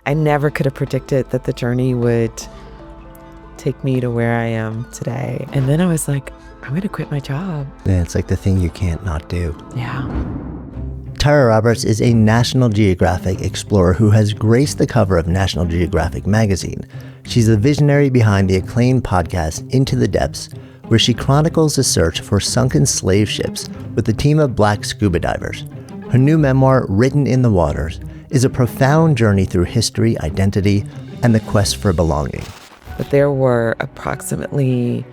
I never could have predicted that the journey would take me to where I am today. And then I was like, I'm going to quit my job. Yeah, it's like the thing you can't not do. Yeah. Tyra Roberts is a National Geographic Explorer who has graced the cover of National Geographic magazine. She's the visionary behind the acclaimed podcast Into the Depths, where she chronicles the search for sunken slave ships with a team of Black scuba divers. Her new memoir, Written in the Waters, is a profound journey through history, identity, and the quest for belonging. But there were approximately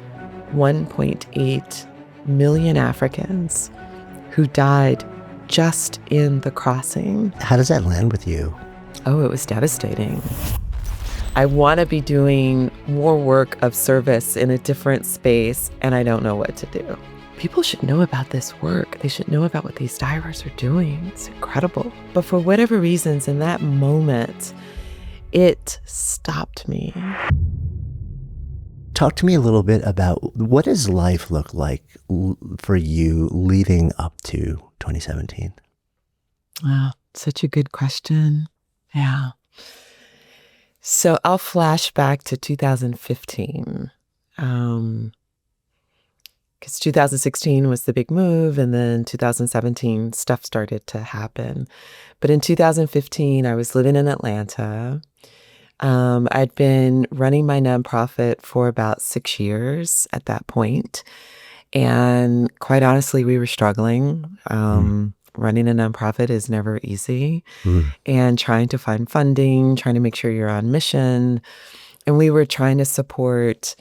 1.8 million Africans who died just in the crossing. How does that land with you? Oh, it was devastating. I want to be doing more work of service in a different space, and I don't know what to do. People should know about this work. They should know about what these divers are doing. It's incredible. But for whatever reasons, in that moment, it stopped me. Talk to me a little bit about what does life look like for you leading up to 2017? Wow, such a good question. Yeah. So I'll flash back to 2015. Because 2016 was the big move, and then 2017 stuff started to happen. But in 2015, I was living in Atlanta. I'd been running my nonprofit for about 6 years at that point. And quite honestly, we were struggling. Running a nonprofit is never easy. And trying to find funding, trying to make sure you're on mission. And we were trying to support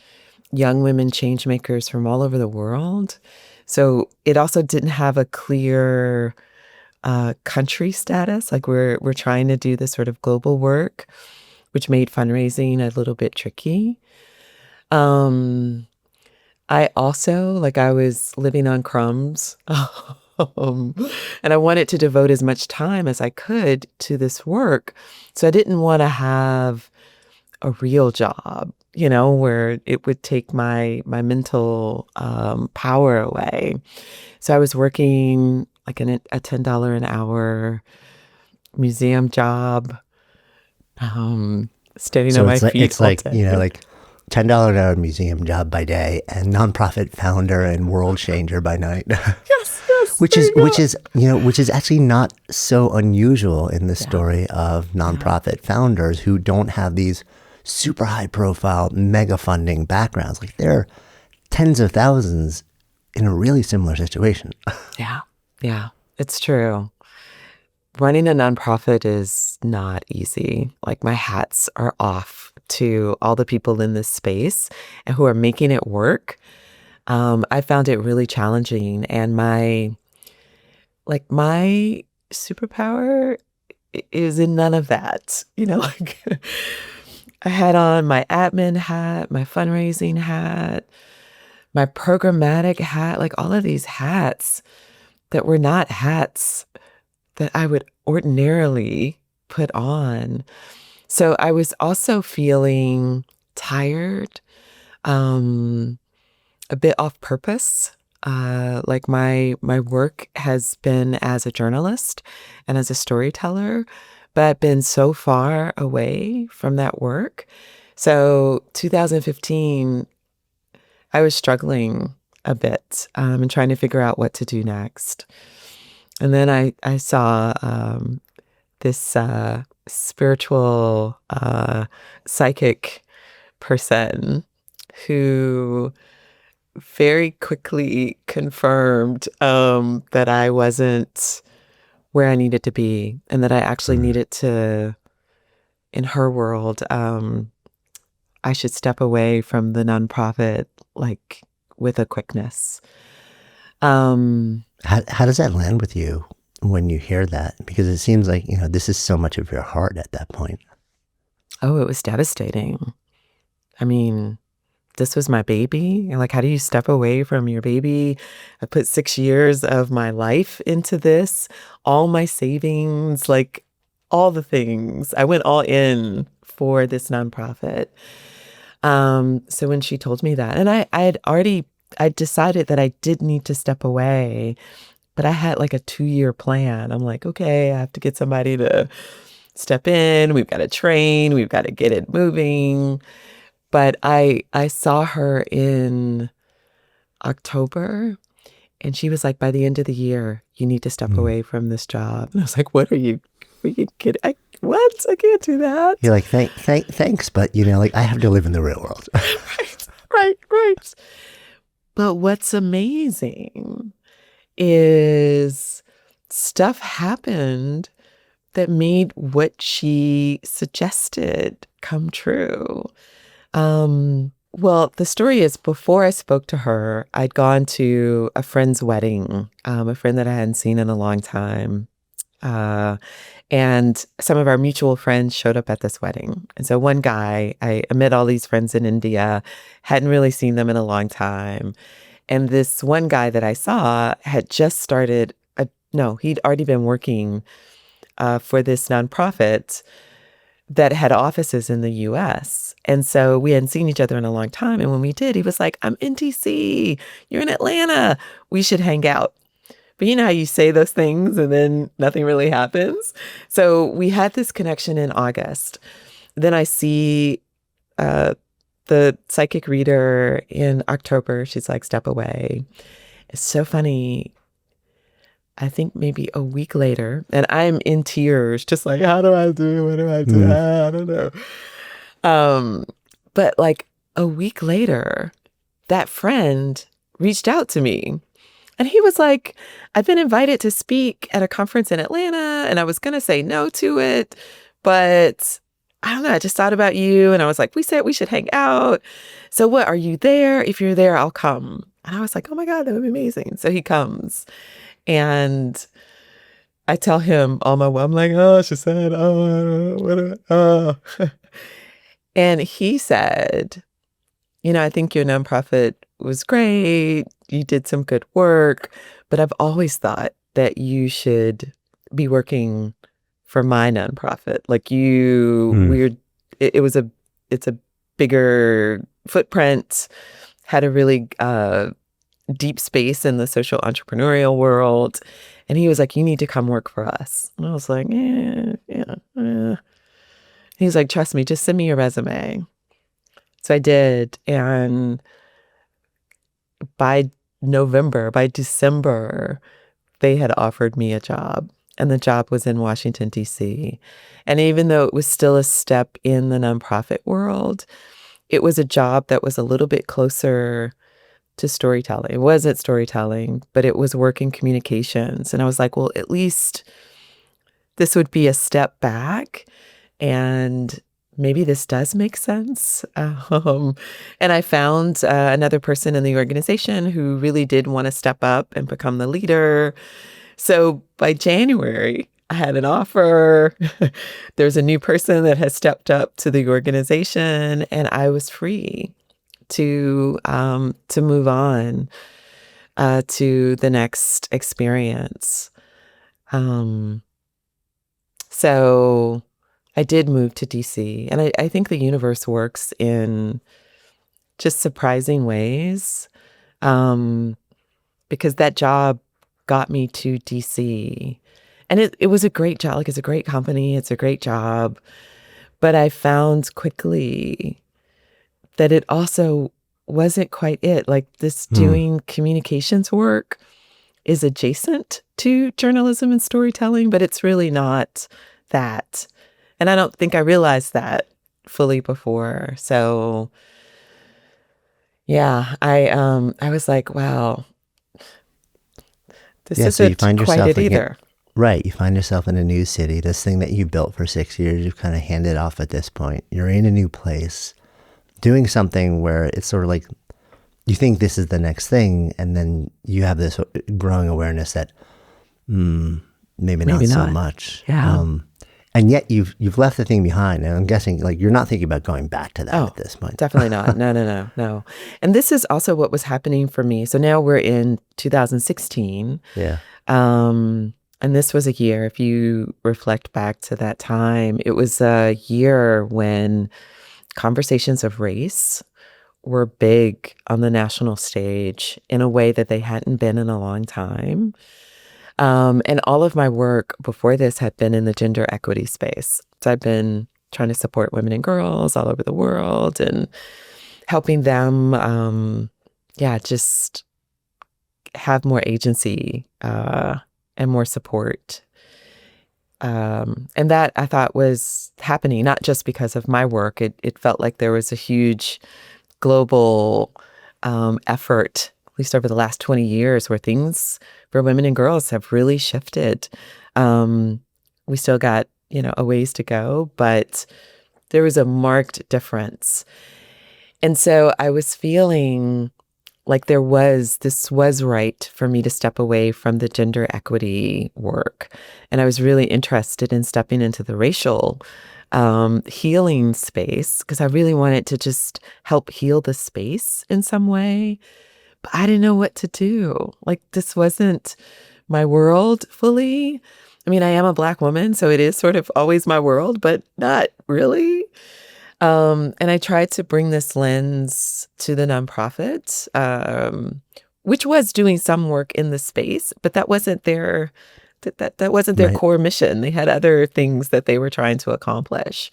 young women change makers from all over the world. So it also didn't have a clear country status. Like we're trying to do this sort of global work, which made fundraising a little bit tricky. I also, I was living on crumbs. And I wanted to devote as much time as I could to this work. So I didn't want to have a real job, where it would take my mental power away. So I was working like a $10 an hour museum job, standing on my feet. It's like $10 an hour museum job by day and nonprofit founder and world changer by night. Yes. Which is actually not so unusual in the story of nonprofit founders who don't have these super high profile mega funding backgrounds. Like they're tens of thousands in a really similar situation. Yeah, it's true. Running a nonprofit is not easy. Like my hats are off to all the people in this space and who are making it work. I found it really challenging, and my superpower is in none of that. I had on my admin hat, my fundraising hat, my programmatic hat, all of these hats that were not hats that I would ordinarily put on. So I was also feeling tired, a bit off purpose. My work has been as a journalist and as a storyteller, but I've been so far away from that work. So 2015, I was struggling a bit and trying to figure out what to do next. And then I saw this spiritual psychic person who very quickly confirmed that I wasn't where I needed to be, and that I actually needed to, in her world, I should step away from the nonprofit with a quickness. How does that land with you when you hear that? Because it seems like, this is so much of your heart at that point. Oh, it was devastating. I mean, this was my baby. And how do you step away from your baby? I put 6 years of my life into this, all my savings, all the things. I went all in for this nonprofit. So when she told me that, and I decided that I did need to step away, but I had a 2-year plan. I'm like, okay, I have to get somebody to step in. We've got to train. We've got to get it moving. But I saw her in October, and she was like, by the end of the year, you need to step Mm. away from this job. And I was like, are you kidding? What? I can't do that. You're like, thanks, but like I have to live in the real world. Right. But what's amazing is stuff happened that made what she suggested come true. Well, the story is before I spoke to her, I'd gone to a friend's wedding, a friend that I hadn't seen in a long time. And some of our mutual friends showed up at this wedding. And so one guy, I met all these friends in India, hadn't really seen them in a long time. And this one guy that I saw had just started, no, he'd already been working for this nonprofit that had offices in the US. And so we hadn't seen each other in a long time. And when we did, he was like, I'm in DC, you're in Atlanta, we should hang out. But you know how you say those things and then nothing really happens? So we had this connection in August. Then I see the psychic reader in October. She's like, step away. It's so funny. I think maybe a week later, and I'm in tears, just like, how do I do? What do I do? I don't know. But like a week later, that friend reached out to me. And he was like, I've been invited to speak at a conference in Atlanta, and I was going to say no to it, but I don't know. I just thought about you. And I was like, we said we should hang out. So what, are you there? If you're there, I'll come. And I was like, oh my God, that would be amazing. So he comes. And I tell him all my, I'm like, oh, she said, oh, what, and he said, I think your nonprofit was great. You did some good work, but I've always thought that you should be working for my nonprofit. Like it's a bigger footprint, had a really, deep space in the social entrepreneurial world. And he was like, you need to come work for us. And I was like, yeah. He's like, trust me, just send me your resume. So I did. And by December, they had offered me a job. And the job was in Washington, D.C. And even though it was still a step in the nonprofit world, it was a job that was a little bit closer to storytelling. It wasn't storytelling, but it was work in communications. And I was like, well, at least this would be a step back, and maybe this does make sense. And I found another person in the organization who really did want to step up and become the leader. So by January, I had an offer. There's a new person that has stepped up to the organization, and I was free to move on to the next experience. So I did move to DC, and I think the universe works in just surprising ways, because that job got me to DC. And it was a great job. Like, it's a great company. It's a great job. But I found quickly that it also wasn't quite it. Like, this doing communications work is adjacent to journalism and storytelling, but it's really not that. And I don't think I realized that fully before. So yeah, I was like, wow, this So you isn't find quite yourself it either. right. You find yourself in a new city. This thing that you built for 6 years, you've kind of handed off at this point. You're in a new place, doing something where it's sort of like you think this is the next thing, and then you have this growing awareness that maybe not so much. Yeah. And yet you've left the thing behind, and I'm guessing like you're not thinking about going back to that at this point. Definitely not. No. And this is also what was happening for me. So now we're in 2016. Yeah. And this was a year, if you reflect back to that time, it was a year when conversations of race were big on the national stage in a way that they hadn't been in a long time. And all of my work before this had been in the gender equity space. So I've been trying to support women and girls all over the world and helping them, just have more agency and more support. And that I thought was happening, not just because of my work. It felt like there was a huge global effort, at least over the last 20 years, where things for women and girls have really shifted. We still got, a ways to go, but there was a marked difference. And so I was feeling like this was right for me to step away from the gender equity work. And I was really interested in stepping into the racial healing space because I really wanted to just help heal the space in some way. But I didn't know what to do. Like, this wasn't my world fully. I mean, I am a Black woman, so it is sort of always my world, but not really. And I tried to bring this lens to the nonprofit, which was doing some work in the space, but that wasn't that wasn't their Right. core mission. They had other things that they were trying to accomplish.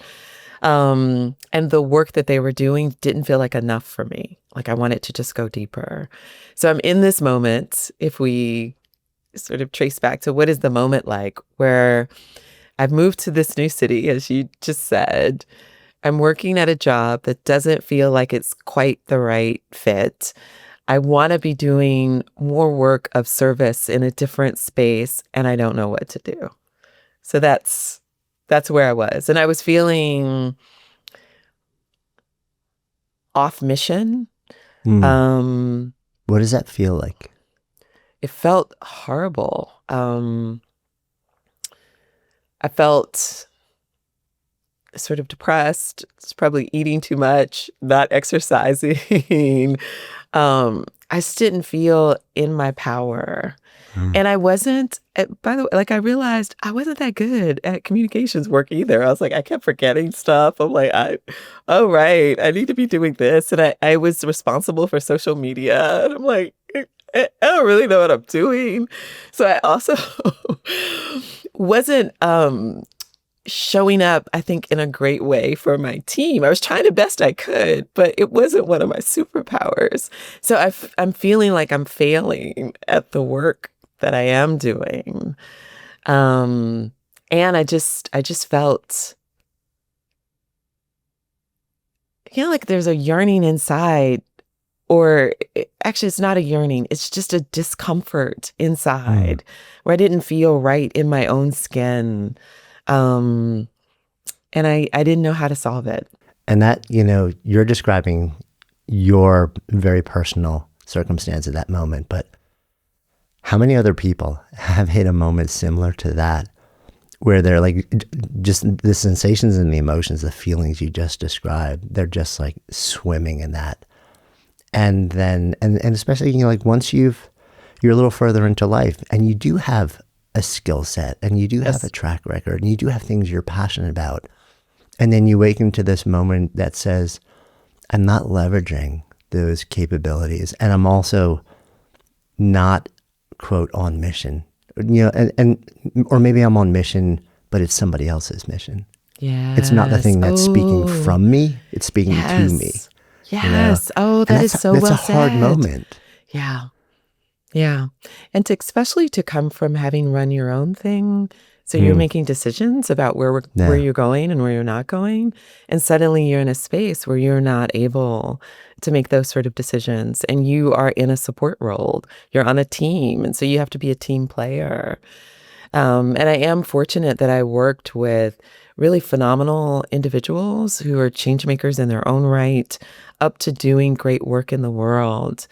And the work that they were doing didn't feel like enough for me. Like, I wanted to just go deeper. So I'm in this moment, if we sort of trace back to what is the moment like, where I've moved to this new city, as you just said. I'm working at a job that doesn't feel like it's quite the right fit. I want to be doing more work of service in a different space, and I don't know what to do. So that's where I was. And I was feeling off mission. Mm. Um, What does that feel like? it felt horrible. I felt sort of depressed, probably eating too much, not exercising. I just didn't feel in my power. Mm. And I wasn't, by the way, like, I realized I wasn't that good at communications work either. I was like, I kept forgetting stuff. I'm like, oh, right, I need to be doing this. And I was responsible for social media. And I'm like, I don't really know what I'm doing. So I also wasn't showing up, I think, in a great way for my team. I was trying the best I could, but it wasn't one of my superpowers. So I'm feeling like I'm failing at the work that I am doing. And I just felt, like there's a yearning inside, or actually it's not a yearning, it's just a discomfort inside where I didn't feel right in my own skin. And I didn't know how to solve it. And that, you're describing your very personal circumstance at that moment, but how many other people have hit a moment similar to that where they're like, just the sensations and the emotions, the feelings you just described, they're just like swimming in that. And then, and especially, like once you're a little further into life and you do have a skill set and you do have a track record and you do have things you're passionate about. And then you wake into this moment that says, I'm not leveraging those capabilities. And I'm also not, quote, on mission, or maybe I'm on mission, but it's somebody else's mission. Yeah. It's not the thing that's speaking from me. It's speaking to me. Yes. Oh, that's so well said. That's a hard moment. Yeah. Yeah. And especially to come from having run your own thing. So you're making decisions about where you're going and where you're not going. And suddenly you're in a space where you're not able to make those sort of decisions. And you are in a support role. You're on a team. And so you have to be a team player. And I am fortunate that I worked with really phenomenal individuals who are change makers in their own right, up to doing great work in the world.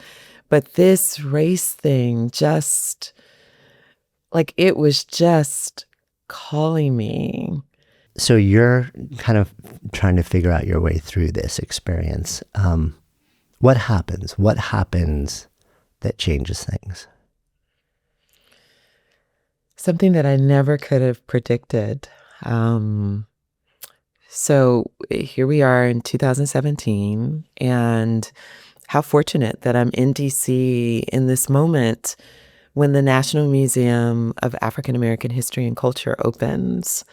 But this race thing just, like, it was just calling me. So you're kind of trying to figure out your way through this experience. What happens? What happens that changes things? Something that I never could have predicted. So here we are in 2017, and how fortunate that I'm in DC in this moment when the National Museum of African American History and Culture opens.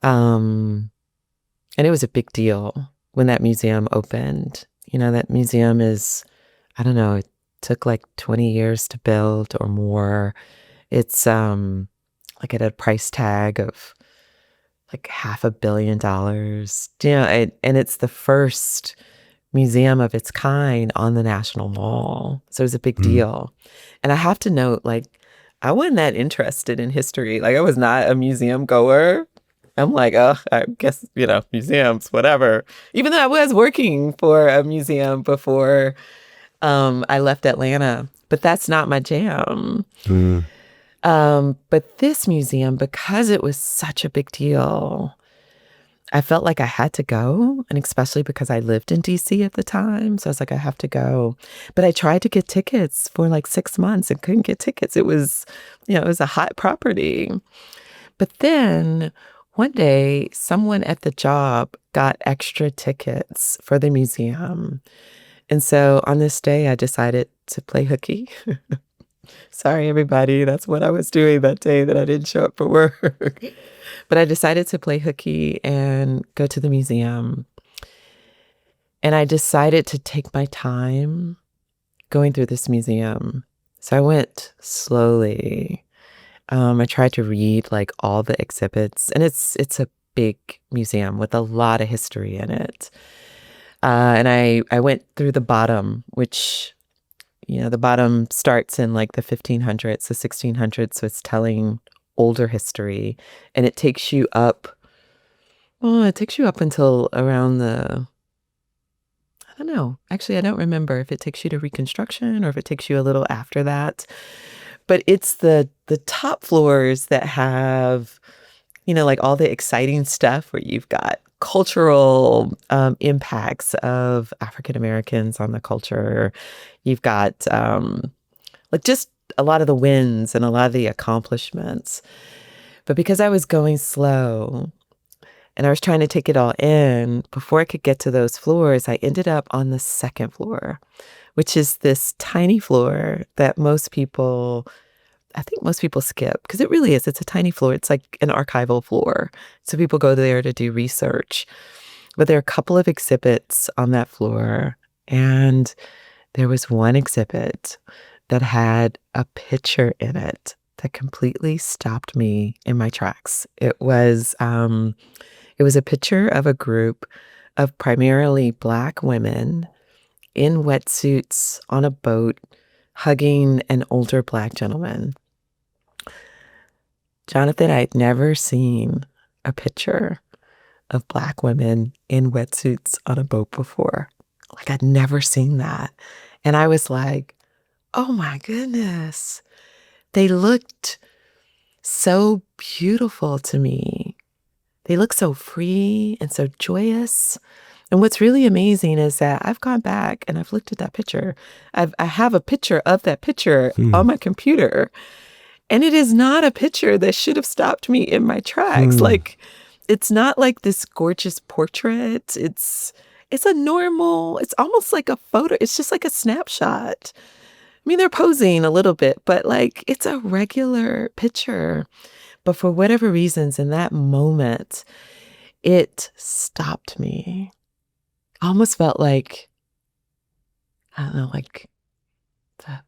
Um, and it was a big deal when that museum opened. You know, that museum is, I don't know, it took like 20 years to build or more. It's like at a price tag of like $500 million. You know, and it's the first museum of its kind on the National Mall. So it was a big deal. And I have to note, like, I wasn't that interested in history. Like, I was not a museum goer. I'm like, oh, I guess, you know, museums, whatever. Even though I was working for a museum before I left Atlanta, but that's not my jam. But this museum, because it was such a big deal, I felt like I had to go, and especially because I lived in DC at the time. So I was like, I have to go. But I tried to get tickets for like 6 months and couldn't get tickets. It was, you know, it was a hot property. But then one day, someone at the job got extra tickets for the museum. And so on this day, I decided to play hooky. Sorry, everybody. That's what I was doing that day that I didn't show up for work. But I decided to play hooky and go to the museum. And I decided to take my time going through this museum. So I went slowly. I tried to read like all the exhibits, and it's a big museum with a lot of history in it. And I went through the bottom, which, you know, the bottom starts in like the 1500s, the 1600s. So it's telling older history, and it takes you up. Well, it takes you up until around I don't know. Actually, I don't remember if it takes you to Reconstruction or if it takes you a little after that. But it's the top floors that have, you know, like all the exciting stuff where you've got cultural impacts of African Americans on the culture. You've got like just a lot of the wins and a lot of the accomplishments. But because I was going slow and I was trying to take it all in, before I could get to those floors, I ended up on the second floor, which is this tiny floor that I think most people skip, because it really is. It's a tiny floor. It's like an archival floor. So people go there to do research. But there are a couple of exhibits on that floor. And there was one exhibit that had a picture in it that completely stopped me in my tracks. It was a picture of a group of primarily Black women in wetsuits on a boat hugging an older Black gentleman. Jonathan, I'd never seen a picture of Black women in wetsuits on a boat before. Like, I'd never seen that. And I was like, oh my goodness. They looked so beautiful to me. They look so free and so joyous. And what's really amazing is that I've gone back and I've looked at that picture. I have a picture of that picture on my computer. And it is not a picture that should have stopped me in my tracks. Like, it's not like this gorgeous portrait. It's a normal, it's almost like a photo. It's just like a snapshot. I mean, they're posing a little bit, but like, it's a regular picture. But for whatever reasons, in that moment, it stopped me. I almost felt like, I don't know, like the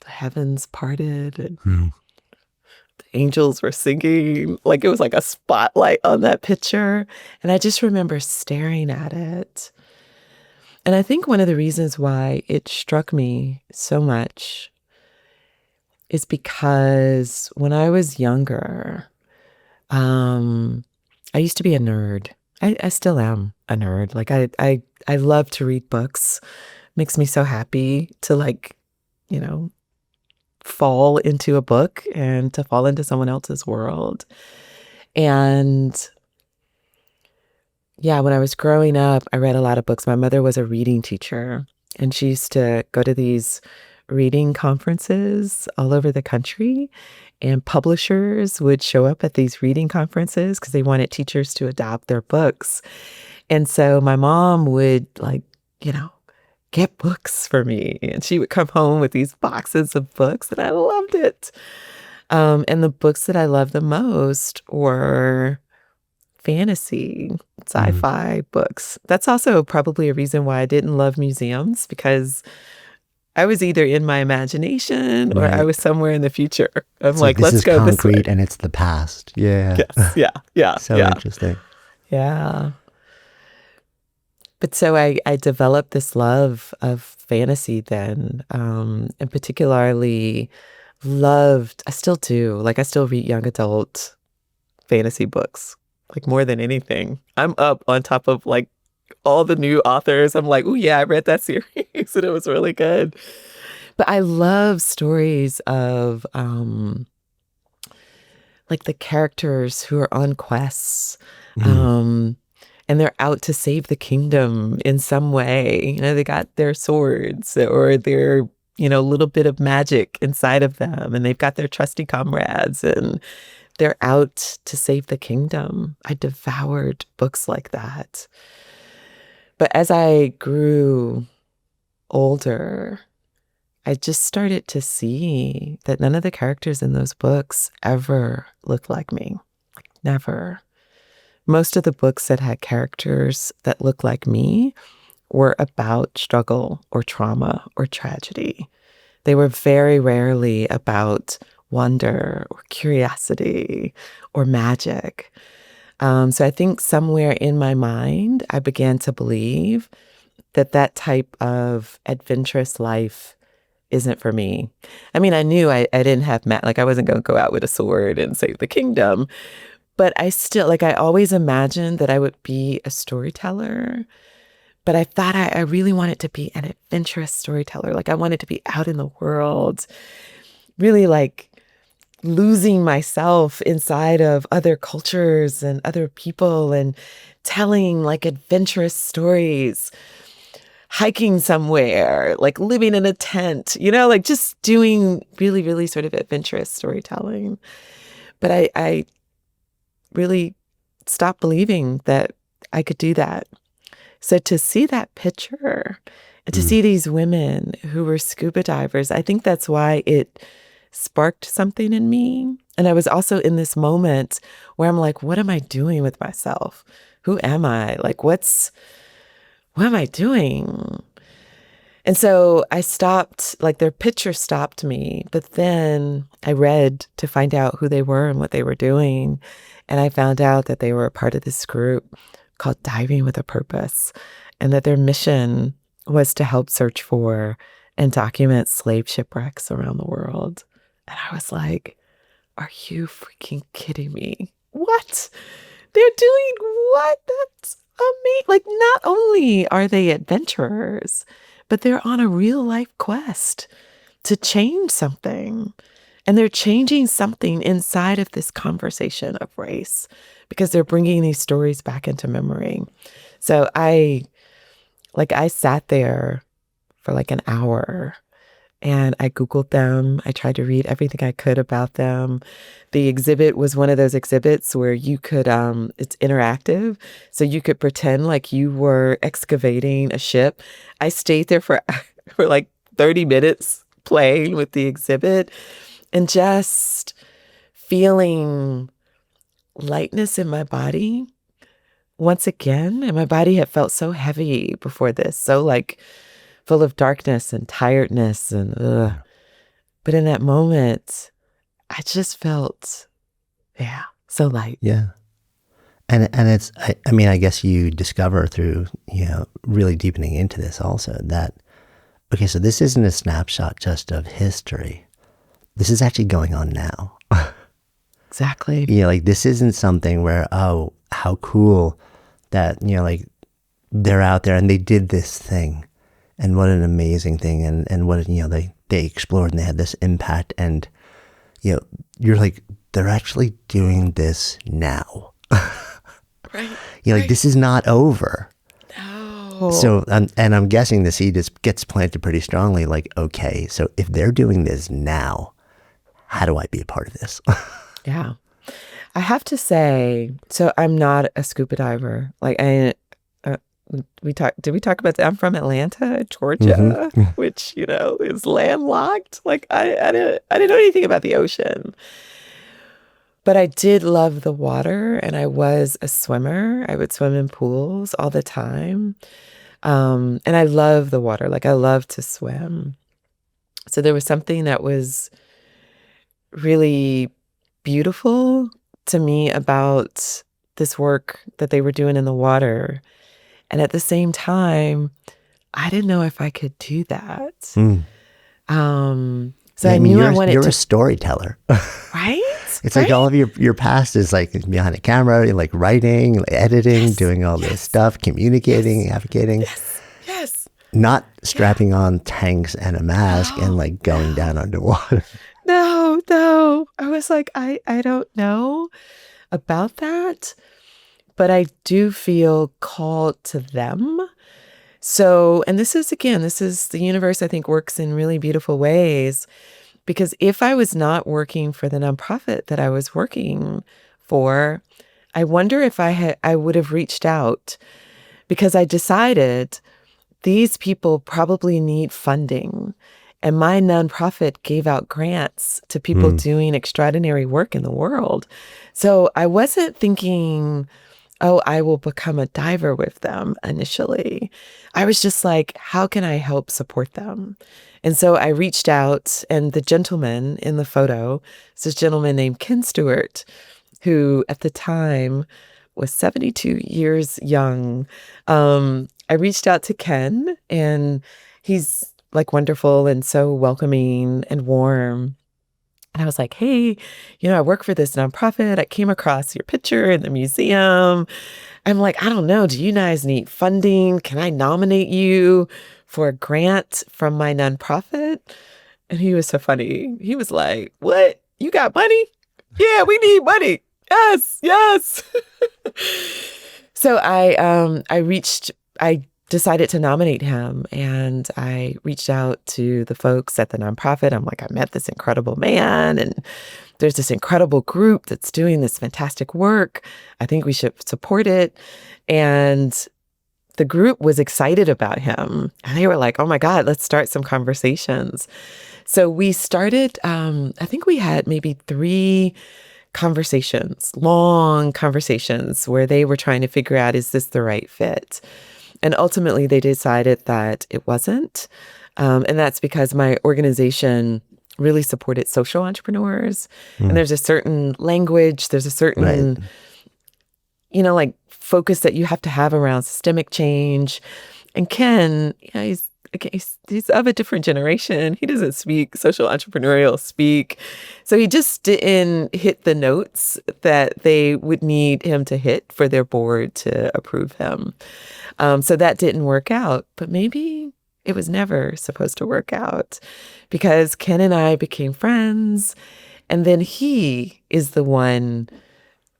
heavens parted and the angels were singing. Like, it was like a spotlight on that picture. And I just remember staring at it. And I think one of the reasons why it struck me so much is because when I was younger, I used to be a nerd. I still am a nerd. Like, I love to read books. Makes me so happy to, like, you know, fall into a book and to fall into someone else's world. And yeah, when I was growing up, I read a lot of books. My mother was a reading teacher, and she used to go to these reading conferences all over the country. And publishers would show up at these reading conferences because they wanted teachers to adopt their books. And so my mom would, like, you know, get books for me. And she would come home with these boxes of books, and I loved it. And the books that I loved the most were fantasy, sci-fi books. That's also probably a reason why I didn't love museums, because I was either in my imagination or I Right. was somewhere in the future. I'm It's like, like, this let's is go this way. concrete and it's the past. Yeah. Yes. Yeah. Yeah. So Yeah. interesting. Yeah. But so I developed this love of fantasy then, and particularly loved, I still do, like I still read young adult fantasy books, like more than anything. I'm up on top of like all the new authors. I'm like, oh yeah, I read that series and it was really good. But I love stories of like the characters who are on quests. Um, and they're out to save the kingdom in some way. You know, they got their swords or their, little bit of magic inside of them, and they've got their trusty comrades, and they're out to save the kingdom. I devoured books like that. But as I grew older, I just started to see that none of the characters in those books ever looked like me. Never. Most of the books that had characters that looked like me were about struggle or trauma or tragedy. They were very rarely about wonder or curiosity or magic. So I think somewhere in my mind, I began to believe that that type of adventurous life isn't for me. I mean, I knew I didn't have, like I wasn't going to go out with a sword and save the kingdom. But I still, like, I always imagined that I would be a storyteller, but I thought I really wanted to be an adventurous storyteller. Like, I wanted to be out in the world, really like losing myself inside of other cultures and other people and telling like adventurous stories, hiking somewhere, like living in a tent, like just doing really, really sort of adventurous storytelling. But I really stopped believing that I could do that. So to see that picture and to see these women who were scuba divers, I think that's why it sparked something in me. And I was also in this moment where I'm like, what am I doing with myself? Who am I? Like, what am I doing? And so I stopped, like their picture stopped me, but then I read to find out who they were and what they were doing. And I found out that they were a part of this group called Diving with a Purpose, and that their mission was to help search for and document slave shipwrecks around the world. And I was like, are you freaking kidding me? What? They're doing what? That's amazing. Like, not only are they adventurers, but they're on a real life quest to change something. And they're changing something inside of this conversation of race because they're bringing these stories back into memory. So I sat there for like an hour and I Googled them. I tried to read everything I could about them. The exhibit was one of those exhibits where you could, it's interactive. So you could pretend like you were excavating a ship. I stayed there for, for like 30 minutes playing with the exhibit and just feeling lightness in my body once again. And my body had felt so heavy before this, so like full of darkness and tiredness and ugh. But in that moment, I just felt, so light. Yeah. And it's, I mean, I guess you discover through, really deepening into this also that, okay, so this isn't a snapshot just of history. This is actually going on now. Exactly. Like this isn't something where, oh, how cool that, like they're out there and they did this thing and what an amazing thing. And what, they explored and they had this impact and, you're like, they're actually doing this now. Right. Like this is not over. No. So, and I'm guessing the seed gets planted pretty strongly. Like, okay, so if they're doing this now, how do I be a part of this? Yeah. I have to say, so I'm not a scuba diver. Like did we talk about that? I'm from Atlanta, Georgia, Mm-hmm. which, is landlocked. Like I didn't know anything about the ocean. But I did love the water and I was a swimmer. I would swim in pools all the time. And I love the water. Like I love to swim. So there was something that was really beautiful to me about this work that they were doing in the water. And at the same time, I didn't know if I could do that. Mm. So Yeah, I I mean, knew I wanted you're a to, storyteller. right? It's like Right? all of your past is like behind a camera, you're like writing, like editing, Yes. doing all this Yes. stuff, communicating, Yes. advocating, Yes. Yes. not Yeah. strapping on tanks and a mask and No. like going No. down underwater. No. No. I was like, I don't know about that, but I do feel called to them. So, and this is the universe, I think, works in really beautiful ways. Because if I was not working for the nonprofit that I was working for, I wonder if I would have reached out because I decided these people probably need funding. And my nonprofit gave out grants to people Mm. doing extraordinary work in the world. So I wasn't thinking, oh, I will become a diver with them initially. I was just like, how can I help support them? And so I reached out, and the gentleman in the photo is this gentleman named Ken Stewart, who at the time was 72 years young. I reached out to Ken, and he's like wonderful and so welcoming and warm. And I was like, hey, I work for this nonprofit. I came across your picture in the museum. I'm like, I don't know. Do you guys need funding? Can I nominate you for a grant from my nonprofit? And he was so funny. He was like, what? You got money? Yeah, we need money. Yes, yes. So I decided to nominate him, and I reached out to the folks at the nonprofit. I'm like, I met this incredible man, and there's this incredible group that's doing this fantastic work. I think we should support it. And the group was excited about him, and they were like, oh my God, let's start some conversations. So we started, I think we had maybe 3 conversations, long conversations where they were trying to figure out, is this the right fit? And ultimately they decided that it wasn't. And that's because my organization really supported social entrepreneurs. And Mm. there's a certain language, there's a Right. certain, like focus that you have to have around systemic change. And Ken, he's of a different generation. He doesn't speak social entrepreneurial speak. So he just didn't hit the notes that they would need him to hit for their board to approve him. So that didn't work out. But maybe it was never supposed to work out because Ken and I became friends. And then he is the one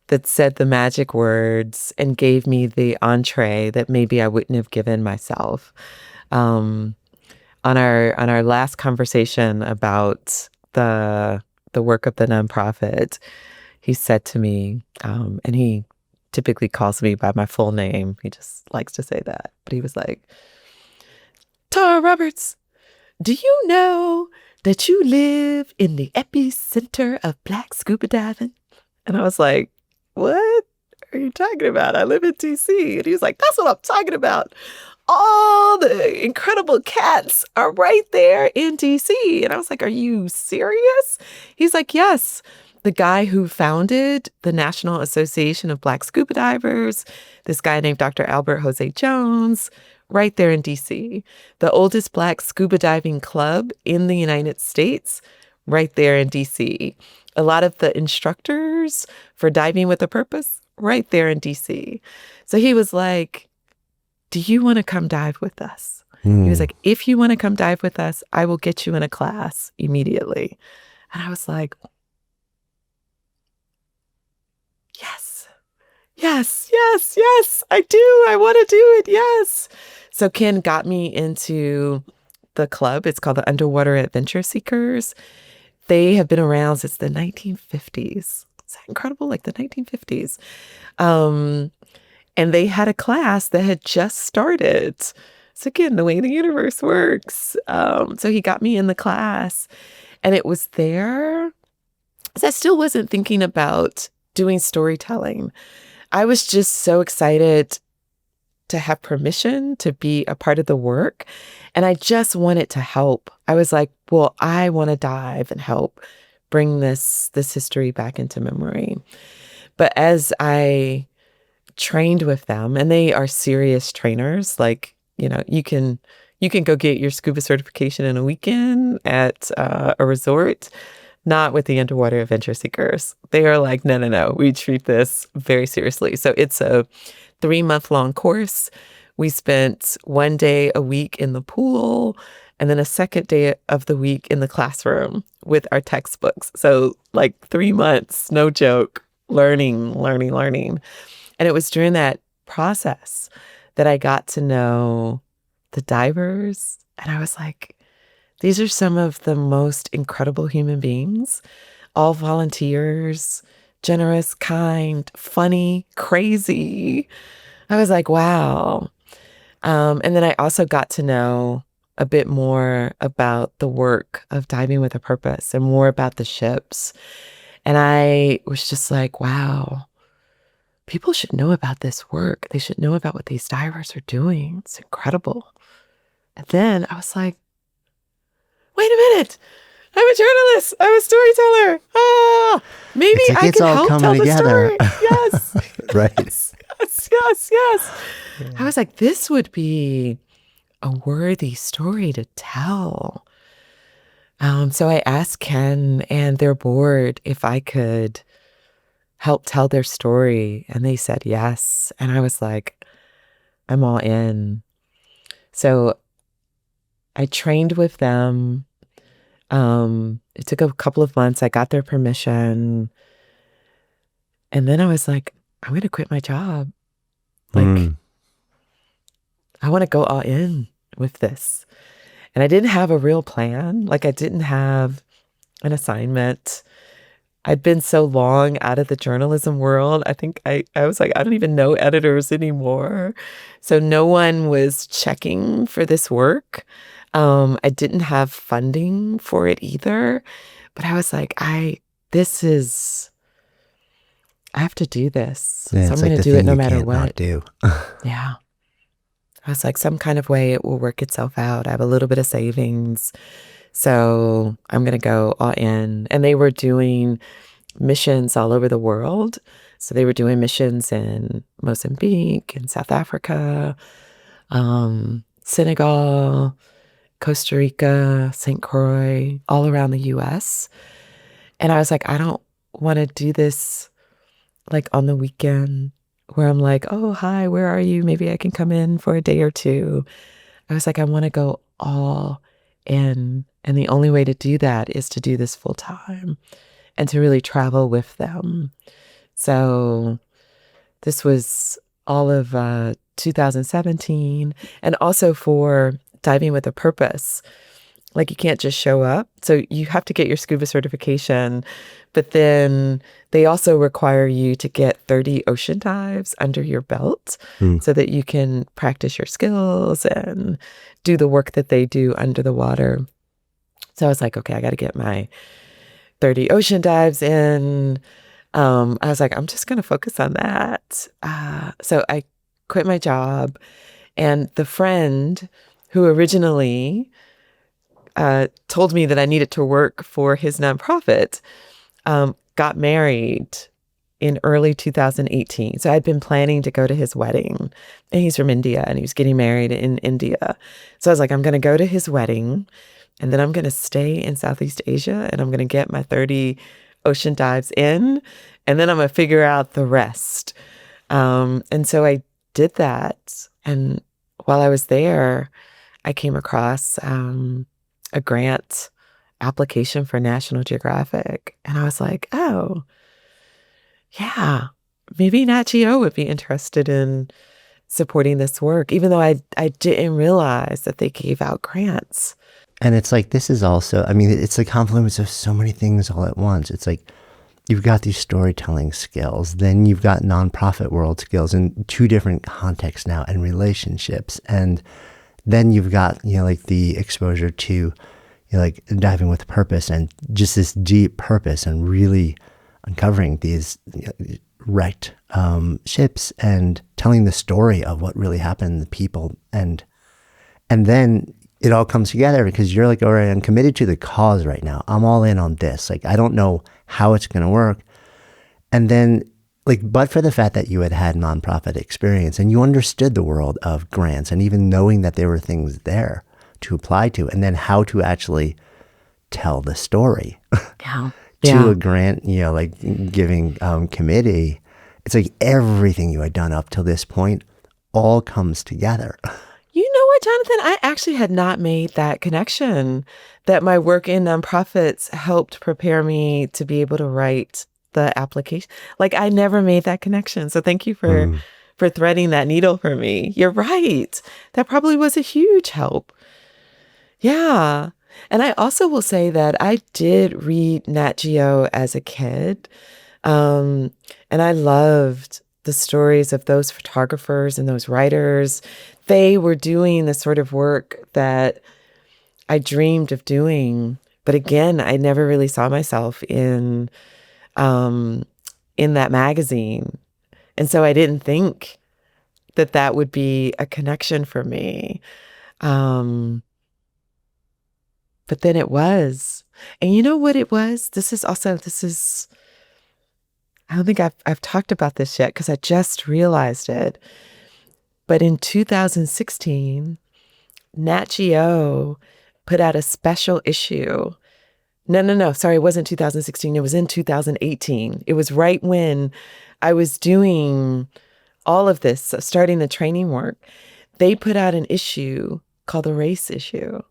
that said the magic words and gave me the entree that maybe I wouldn't have given myself. Um, on our last conversation about the work of the nonprofit, he said to me, and he typically calls me by my full name. He just likes to say that. But he was like, Tyra Roberts, do you know that you live in the epicenter of Black scuba diving? And I was like, what are you talking about? I live in DC. And he was like, that's what I'm talking about. All the incredible cats are right there in DC. And I was like, are you serious? He's like, yes. The guy who founded the National Association of Black Scuba Divers, this guy named Dr. Albert Jose Jones, right there in DC. The oldest Black scuba diving club in the United States, right there in DC. A lot of the instructors for diving with a purpose, right there in DC. So he was like, do you want to come dive with us? He was Mm. like, if you want to come dive with us, I will get you in a class immediately. And I was like, yes, yes, yes, yes, I do. I want to do it. Yes. So Ken got me into the club. It's called the Underwater Adventure Seekers. They have been around since the 1950s. Is that incredible? Like the 1950s. Um, And they had a class that had just started. So again, the way the universe works. So he got me in the class, and it was there. So I still wasn't thinking about doing storytelling. I was just so excited to have permission to be a part of the work. And I just wanted to help. I was like, well, I want to dive and help bring this history back into memory. But as I trained with them, and they are serious trainers, like, you can go get your scuba certification in a weekend at a resort. Not with the underwater adventure seekers. They are like, no, no, no. We treat this very seriously. So it's a 3-month-long course. We spent 1 day a week in the pool, and then a second day of the week in the classroom with our textbooks. So like 3 months, no joke, learning. And it was during that process that I got to know the divers. And I was like, these are some of the most incredible human beings, all volunteers, generous, kind, funny, crazy. I was like, wow. And then I also got to know a bit more about the work of diving with a purpose and more about the ships. And I was just like, wow, people should know about this work. They should know about what these divers are doing. It's incredible. And then I was like, wait a minute. I'm a journalist. I'm a storyteller. Maybe it's like I it's can all help coming tell the together. story. Yes. Right. Yes. Yeah. I was like, this would be a worthy story to tell. So I asked Ken and their board if I could help tell their story, and they said yes. And I was like, I'm all in. So I trained with them. It took a couple of months. I got their permission. And then I was like, I'm going to quit my job. Like, I want to go all in with this. And I didn't have a real plan. Like, I didn't have an assignment. I'd been so long out of the journalism world. I think I was like, I don't even know editors anymore. So no one was checking for this work. I didn't have funding for it either. But I was like, I have to do this. Yeah, So I'm it's going like to the do it thing no you matter can't not what. do. Yeah. I was like, some kind of way it will work itself out. I have a little bit of savings. So I'm going to go all in. And they were doing missions all over the world. So they were doing missions in Mozambique, in South Africa, Senegal, Costa Rica, St. Croix, all around the US. And I was like, I don't want to do this like on the weekend where I'm like, oh, hi, where are you? Maybe I can come in for a day or two. I was like, I want to go all in. And the only way to do that is to do this full time and to really travel with them. So this was all of 2017, and also for diving with a purpose. Like, you can't just show up. So you have to get your scuba certification, but then they also require you to get 30 ocean dives under your belt so that you can practice your skills and do the work that they do under the water. So I was like, okay, I got to get my 30 ocean dives in. I was like, I'm just going to focus on that. So I quit my job, and the friend who originally told me that I needed to work for his nonprofit got married in early 2018. So I'd been planning to go to his wedding, and he's from India, and he was getting married in India. So I was like, I'm going to go to his wedding, and then I'm going to stay in Southeast Asia, and I'm going to get my 30 ocean dives in, and then I'm going to figure out the rest. And so I did that. And while I was there, I came across a grant application for National Geographic. And I was like, oh, yeah, maybe NatGeo would be interested in supporting this work, even though I didn't realize that they gave out grants. And it's like, this is also, I mean, it's a confluence of so many things all at once. It's like, you've got these storytelling skills, then you've got nonprofit world skills in two different contexts now and relationships. And then you've got, like the exposure to, like diving with purpose and just this deep purpose and really uncovering these wrecked ships and telling the story of what really happened, the people. And then it all comes together because you're like, all right, I'm committed to the cause right now. I'm all in on this. Like, I don't know how it's going to work. And then, like, but for the fact that you had nonprofit experience and you understood the world of grants and even knowing that there were things there to apply to, and then how to actually tell the story Yeah. to a grant, like giving committee, it's like everything you had done up till this point all comes together. You know what, Jonathan? I actually had not made that connection, that my work in nonprofits helped prepare me to be able to write the application. Like, I never made that connection. So thank you for threading that needle for me. You're right. That probably was a huge help. Yeah. And I also will say that I did read Nat Geo as a kid. And I loved the stories of those photographers and those writers. They were doing the sort of work that I dreamed of doing. But again, I never really saw myself in that magazine. And so I didn't think that that would be a connection for me. But then it was. And you know what it was? I don't think I've talked about this yet because I just realized it. But in 2016, Nat Geo put out a special issue. No. Sorry, it wasn't 2016. It was in 2018. It was right when I was doing all of this, so starting the training work. They put out an issue called the Race Issue.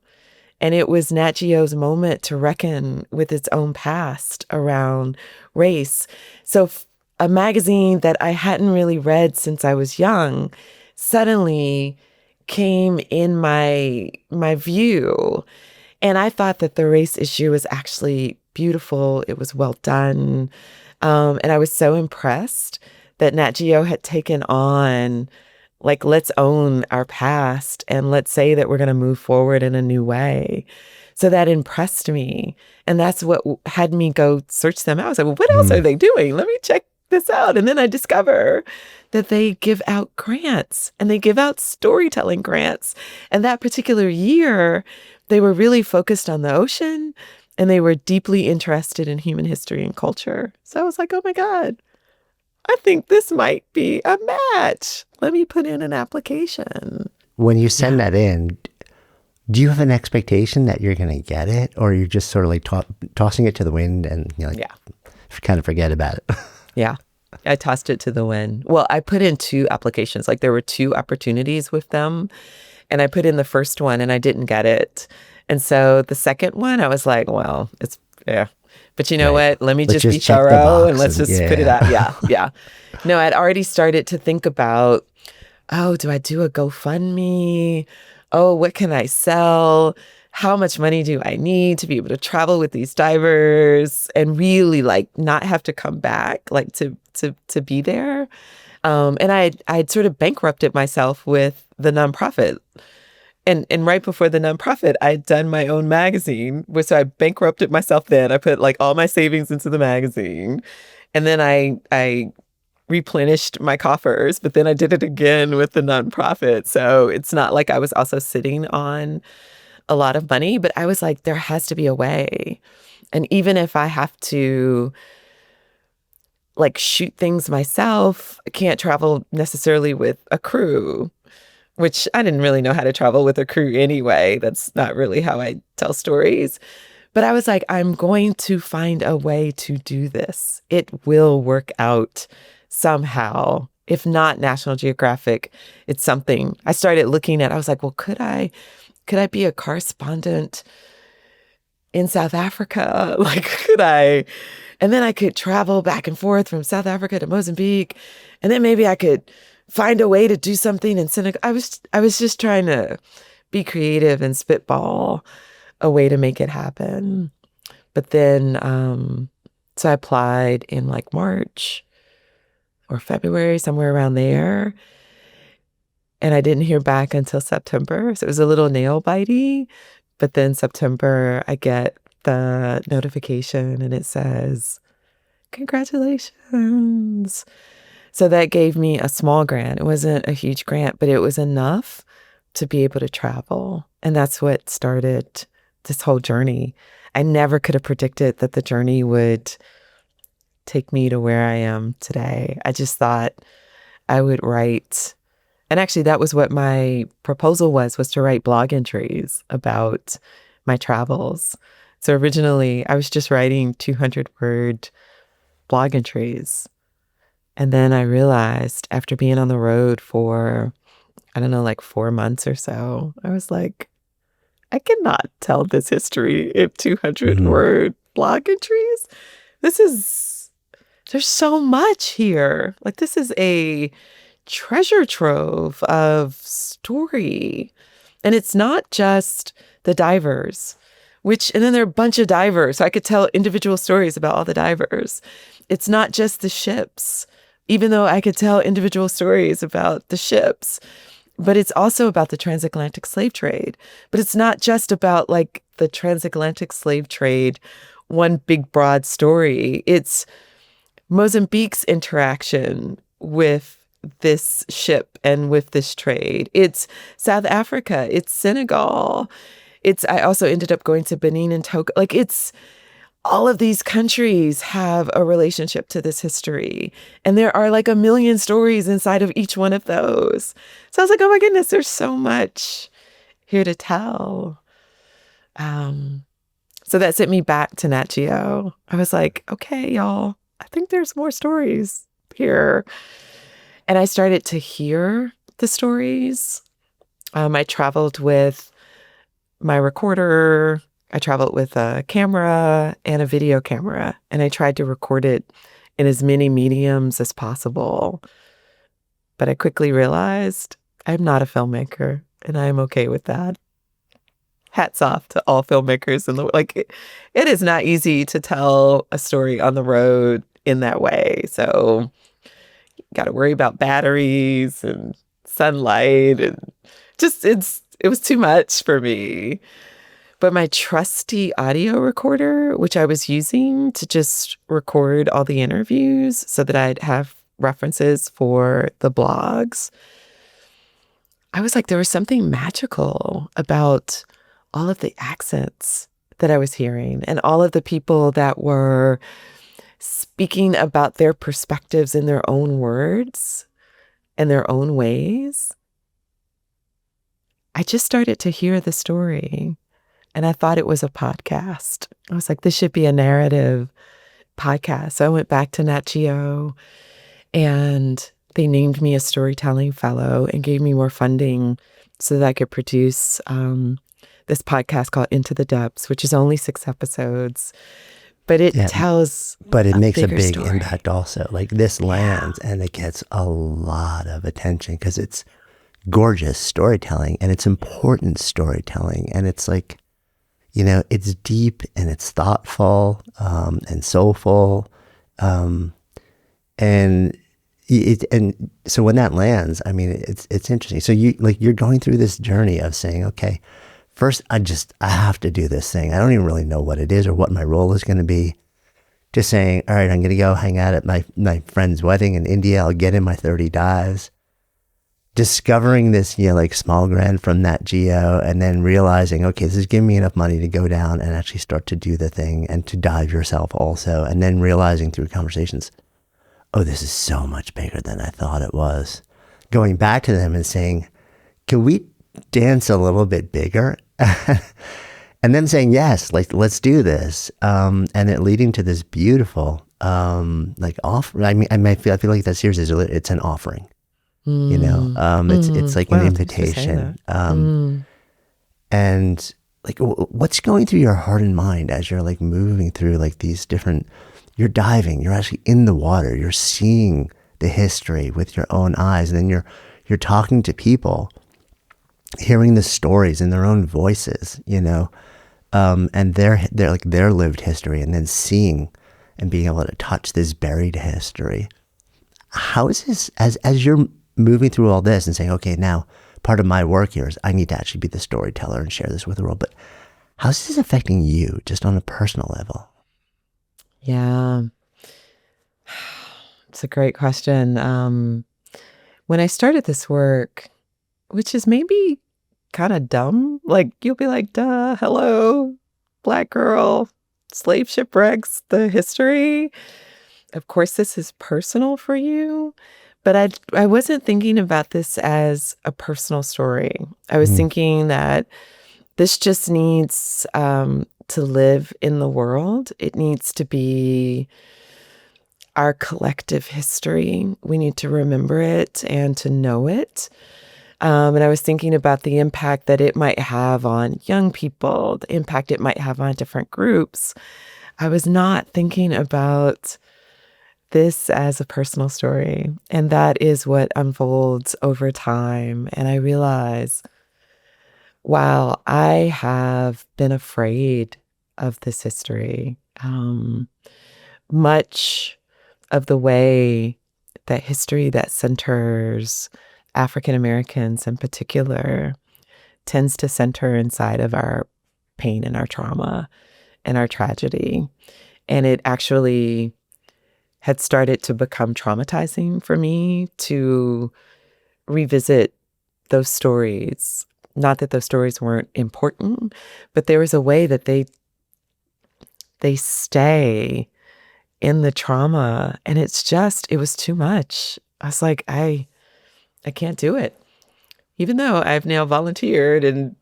And it was Nat Geo's moment to reckon with its own past around race. So a magazine that I hadn't really read since I was young suddenly came in my view. And I thought that the race issue was actually beautiful. It was well done. And I was so impressed that Nat Geo had taken on, like, let's own our past and let's say that we're going to move forward in a new way. So that impressed me. And that's what had me go search them out. I was like, well, what else are they doing? Let me check this out. And then I discover that they give out grants and they give out storytelling grants. And that particular year, they were really focused on the ocean and they were deeply interested in human history and culture. So I was like, oh my God, I think this might be a match. Let me put in an application. When you send that in, do you have an expectation that you're going to get it, or you're just sort of like tossing it to the wind and kind of forget about it? Yeah, I tossed it to the wind. Well, I put in 2 applications. Like, there were 2 opportunities with them, and I put in the first one and I didn't get it. And so the second one, I was like, well, it's But you know what? Let me just be thorough and let's just put it out. Yeah. No, I'd already started to think about, oh, do I do a GoFundMe? Oh, what can I sell? How much money do I need to be able to travel with these divers and really like not have to come back, like to be there? And I'd sort of bankrupted myself with the nonprofit. And right before the nonprofit, I'd done my own magazine, so I bankrupted myself then. I put like all my savings into the magazine. And then I replenished my coffers, but then I did it again with the nonprofit. So it's not like I was also sitting on a lot of money, but I was like, there has to be a way. And even if I have to like shoot things myself, I can't travel necessarily with a crew, which I didn't really know how to travel with a crew anyway. That's not really how I tell stories. But I was like, I'm going to find a way to do this. It will work out somehow. If not National Geographic, it's something. I started looking at, I was like, well, could I be a correspondent in South Africa? Like, could I? And then I could travel back and forth from South Africa to Mozambique. And then maybe I could find a way to do something in Senegal. I was just trying to be creative and spitball a way to make it happen. But then So I applied in like March or February, somewhere around there. And I didn't hear back until September. So it was a little nail bitey. But then September, I get the notification and it says, congratulations. So that gave me a small grant. It wasn't a huge grant, but it was enough to be able to travel. And that's what started this whole journey. I never could have predicted that the journey would take me to where I am today. I just thought I would write. And actually, that was what my proposal was to write blog entries about my travels. So originally, I was just writing 200-word blog entries. And then I realized after being on the road for, I don't know, like 4 months or so, I was like, I cannot tell this history in 200-word blog entries. There's so much here. Like, this is a treasure trove of story. And it's not just the divers, and then there are a bunch of divers. So I could tell individual stories about all the divers. It's not just the ships, even though I could tell individual stories about the ships. But it's also about the transatlantic slave trade. But it's not just about like the transatlantic slave trade, one big broad story. It's Mozambique's interaction with this ship and with this trade. It's South Africa. It's Senegal. I also ended up going to Benin and Togo. Like, it's all of these countries have a relationship to this history. And there are like a million stories inside of each one of those. So I was like, oh my goodness, there's so much here to tell. So that sent me back to NatGeo. I was like, okay, y'all, I think there's more stories here. And I started to hear the stories. I traveled with my recorder. I traveled with a camera and a video camera, and I tried to record it in as many mediums as possible. But I quickly realized I'm not a filmmaker, and I'm okay with that. Hats off to all filmmakers in the world. Like, it is not easy to tell a story on the road in that way. So you got to worry about batteries and sunlight, and it was too much for me. But my trusty audio recorder, which I was using to just record all the interviews so that I'd have references for the blogs, I was like, there was something magical about all of the accents that I was hearing and all of the people that were speaking about their perspectives in their own words and their own ways. I just started to hear the story. And I thought it was a podcast. I was like, this should be a narrative podcast. So I went back to NatGeo, and they named me a storytelling fellow and gave me more funding so that I could produce this podcast called Into the Depths, which is only 6 episodes. But it tells But it makes a big story. impact also. Like, this lands and it gets a lot of attention because it's gorgeous storytelling and it's important storytelling. And it's like, you know, it's deep and it's thoughtful and soulful. And so when that lands, I mean, it's interesting. So you're going through this journey of saying, okay, first I have to do this thing. I don't even really know what it is or what my role is going to be. Just saying, all right, I'm going to go hang out at my friend's wedding in India. I'll get in my 30 dives. Discovering this, like small grant from NatGeo, and then realizing, okay, this is giving me enough money to go down and actually start to do the thing and to dive yourself also. And then realizing through conversations, oh, this is so much bigger than I thought it was. Going back to them and saying, can we dance a little bit bigger? And then saying, yes, like, let's do this. And it leading to this beautiful, offer. I mean, I feel like that series it's an offering. You know, it's like an invitation. And like, what's going through your heart and mind as you're like moving through like these different, you're diving, you're actually in the water, you're seeing the history with your own eyes. And then you're talking to people, hearing the stories in their own voices, and their lived history, and then seeing and being able to touch this buried history. How is this, as you're moving through all this and saying, okay, now part of my work here is I need to actually be the storyteller and share this with the world, but how's this affecting you just on a personal level? Yeah, it's a great question. When I started this work, which is maybe kind of dumb, like you'll be like, duh, hello, Black girl, slave shipwrecks, the history. Of course, this is personal for you, but I wasn't thinking about this as a personal story. I was Mm, thinking that this just needs to live in the world. It needs to be our collective history. We need to remember it and to know it. And I was thinking about the impact that it might have on young people, the impact it might have on different groups. I was not thinking about this as a personal story. And that is what unfolds over time. And I realize, wow, I have been afraid of this history. Much of the way that history that centers African Americans in particular tends to center inside of our pain and our trauma and our tragedy. And it actually had started to become traumatizing for me to revisit those stories. Not that those stories weren't important, but there was a way that they stay in the trauma, and it was too much. I was like, I can't do it. Even though I've now volunteered and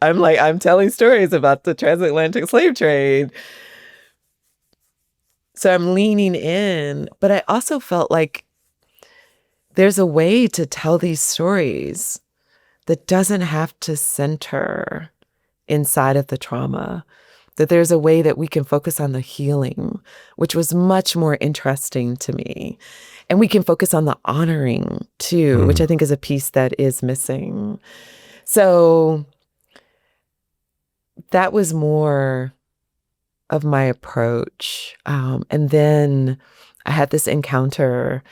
I'm telling stories about the transatlantic slave trade. So I'm leaning in, but I also felt like there's a way to tell these stories that doesn't have to center inside of the trauma, that there's a way that we can focus on the healing, which was much more interesting to me. And we can focus on the honoring too, which mm, I think is a piece that is missing. So that was more of my approach. And then I had this encounter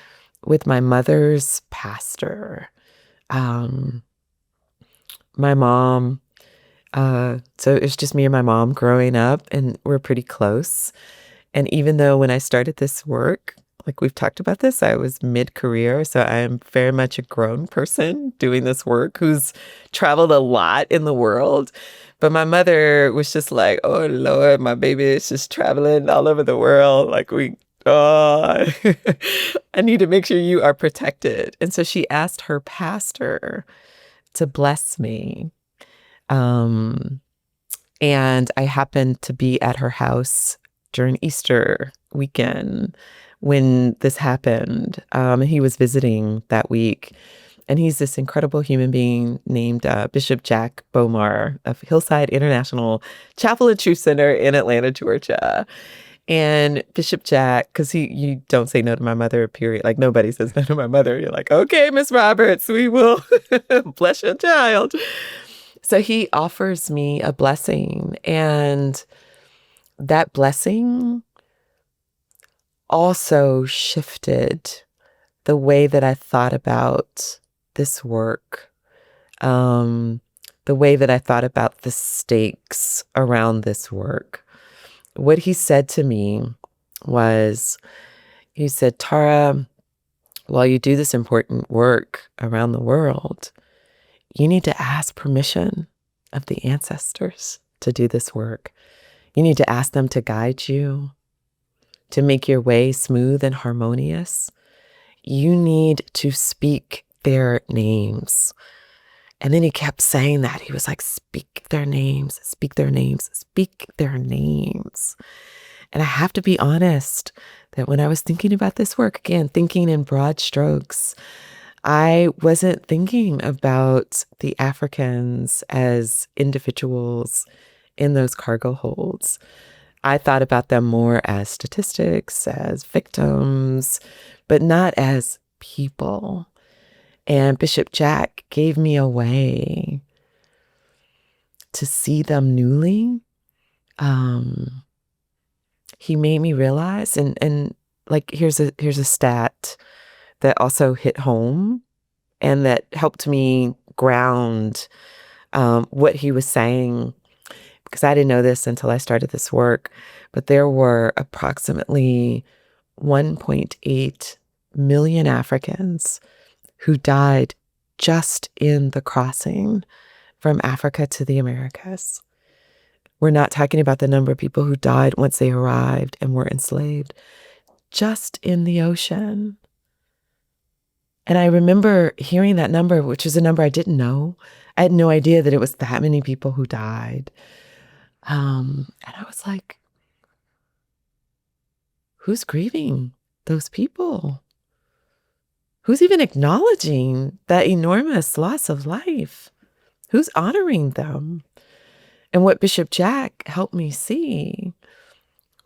with my mother's pastor. Um, my mom, so it was just me and my mom growing up, and we're pretty close. And even though when I started this work, like we've talked about this, I was mid-career, so I am very much a grown person doing this work who's traveled a lot in the world. But my mother was just like, oh Lord, my baby is just traveling all over the world. Oh, I need to make sure you are protected. And so she asked her pastor to bless me. Um, and I happened to be at her house during Easter weekend when this happened. He was visiting that week. And he's this incredible human being named Bishop Jack Bomar of Hillside International Chapel and Truth Center in Atlanta, Georgia. And Bishop Jack, because you don't say no to my mother, period. Like nobody says no to my mother. You're like, okay, Miss Roberts, we will bless your child. So he offers me a blessing. And that blessing also shifted the way that I thought about this work, um, the way that I thought about the stakes around this work. What he said to me was, he said, Tara, while you do this important work around the world, you need to ask permission of the ancestors to do this work. You need to ask them to guide you, to make your way smooth and harmonious. You need to speak their names. And then he kept saying that. He was like, speak their names, speak their names, speak their names. And I have to be honest that when I was thinking about this work, again, thinking in broad strokes, I wasn't thinking about the Africans as individuals in those cargo holds. I thought about them more as statistics, as victims, but not as people. And Bishop Jack gave me a way to see them newly. he made me realize, and like here's a stat that also hit home and that helped me ground what he was saying, because I didn't know this until I started this work, but there were approximately 1.8 million Africans who died just in the crossing from Africa to the Americas. We're not talking about the number of people who died once they arrived and were enslaved, just in the ocean. And I remember hearing that number, which is a number I didn't know. I had no idea that it was that many people who died. And I was like, who's grieving those people? Who's even acknowledging that enormous loss of life? Who's honoring them? And what Bishop Jack helped me see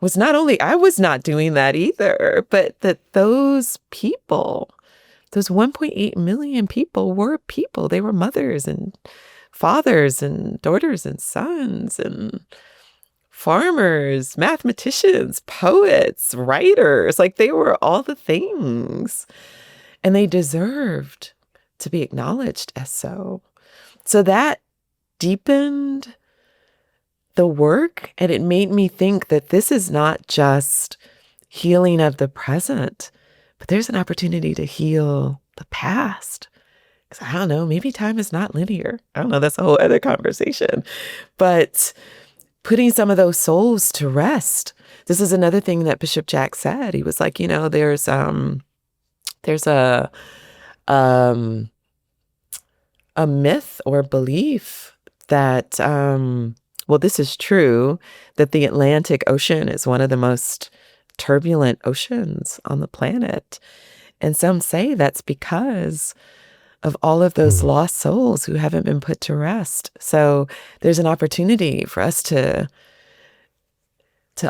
was not only I was not doing that either, but that those people, those 1.8 million people were people. They were mothers and fathers and daughters and sons and farmers, mathematicians, poets, writers. Like they were all the things. And they deserved to be acknowledged as so. So that deepened the work, and it made me think that this is not just healing of the present, but there's an opportunity to heal the past. Because I don't know, maybe time is not linear. I don't know, that's a whole other conversation. But putting some of those souls to rest. This is another thing that Bishop Jack said. He was like, there's a myth or belief that, well, this is true, that the Atlantic Ocean is one of the most turbulent oceans on the planet. And some say that's because of all of those lost souls who haven't been put to rest. So there's an opportunity for us to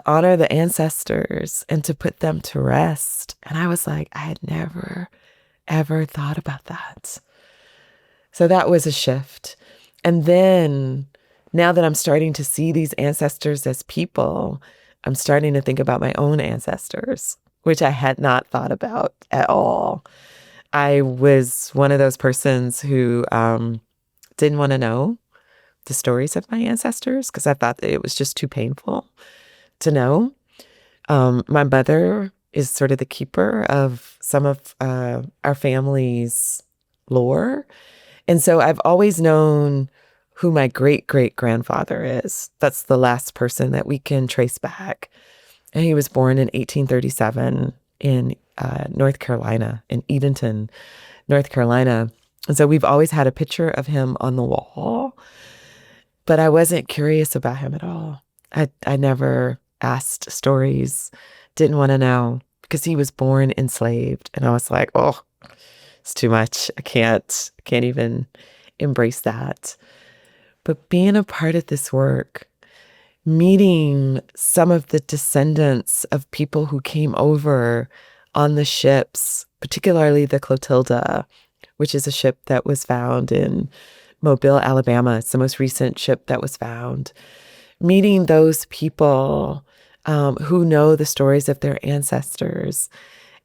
honor the ancestors and to put them to rest. And I was like, I had never, ever thought about that. So that was a shift. And then now that I'm starting to see these ancestors as people, I'm starting to think about my own ancestors, which I had not thought about at all. I was one of those persons who didn't want to know the stories of my ancestors because I thought that it was just too painful to know. My mother is sort of the keeper of some of our family's lore. And so I've always known who my great-great-grandfather is. That's the last person that we can trace back. And he was born in 1837 in North Carolina, in Edenton, North Carolina. And so we've always had a picture of him on the wall, but I wasn't curious about him at all. I never asked stories, didn't want to know, because he was born enslaved. And I was like, oh, it's too much. I can't even embrace that. But being a part of this work, meeting some of the descendants of people who came over on the ships, particularly the Clotilda, which is a ship that was found in Mobile, Alabama. It's the most recent ship that was found. Meeting those people who know the stories of their ancestors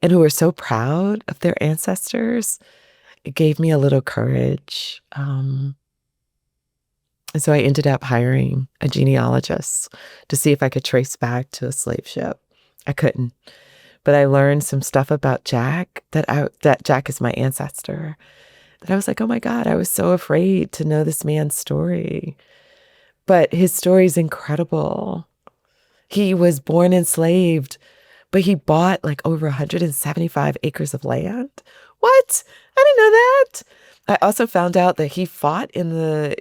and who are so proud of their ancestors, it gave me a little courage. And so I ended up hiring a genealogist to see if I could trace back to a slave ship. I couldn't. But I learned some stuff about Jack, that Jack is my ancestor. That I was like, oh my God, I was so afraid to know this man's story. But his story is incredible. He was born enslaved, but he bought like over 175 acres of land. What? I didn't know that. I also found out that he fought in the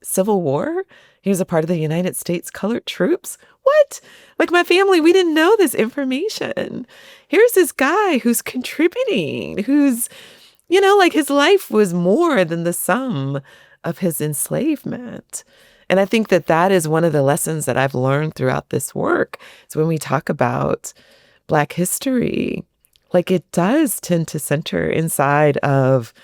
Civil War. He was a part of the United States Colored Troops. What? Like my family, we didn't know this information. Here's this guy who's contributing, who's, like his life was more than the sum of his enslavement. And I think that that is one of the lessons that I've learned throughout this work. So when we talk about Black history, like it does tend to center inside of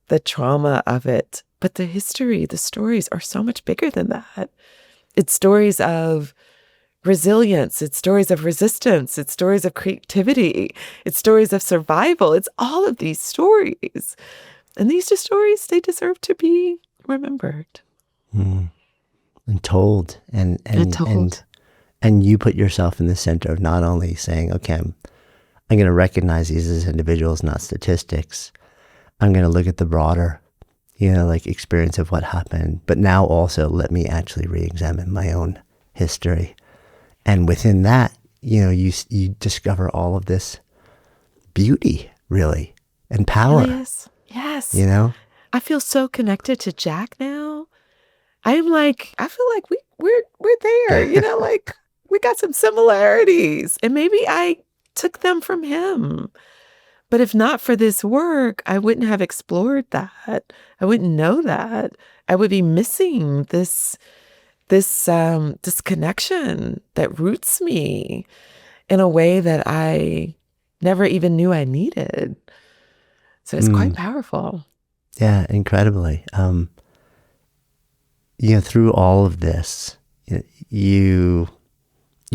the trauma of it. But the history, the stories are so much bigger than that. It's stories of resilience. It's stories of resistance. It's stories of creativity. It's stories of survival. It's all of these stories. And these are stories, they deserve to be remembered. Mm. And told. And told. And you put yourself in the center of not only saying, okay, I'm going to recognize these as individuals, not statistics. I'm going to look at the broader, like experience of what happened. But now also let me actually re-examine my own history. And within that, you discover all of this beauty, really, and power. Yes. Yes. You know? I feel so connected to Jack now. I feel like we're there, like we got some similarities. And maybe I took them from him. But if not for this work, I wouldn't have explored that. I wouldn't know that. I would be missing this connection that roots me in a way that I never even knew I needed. So it's quite powerful. Yeah, incredibly. Through all of this, you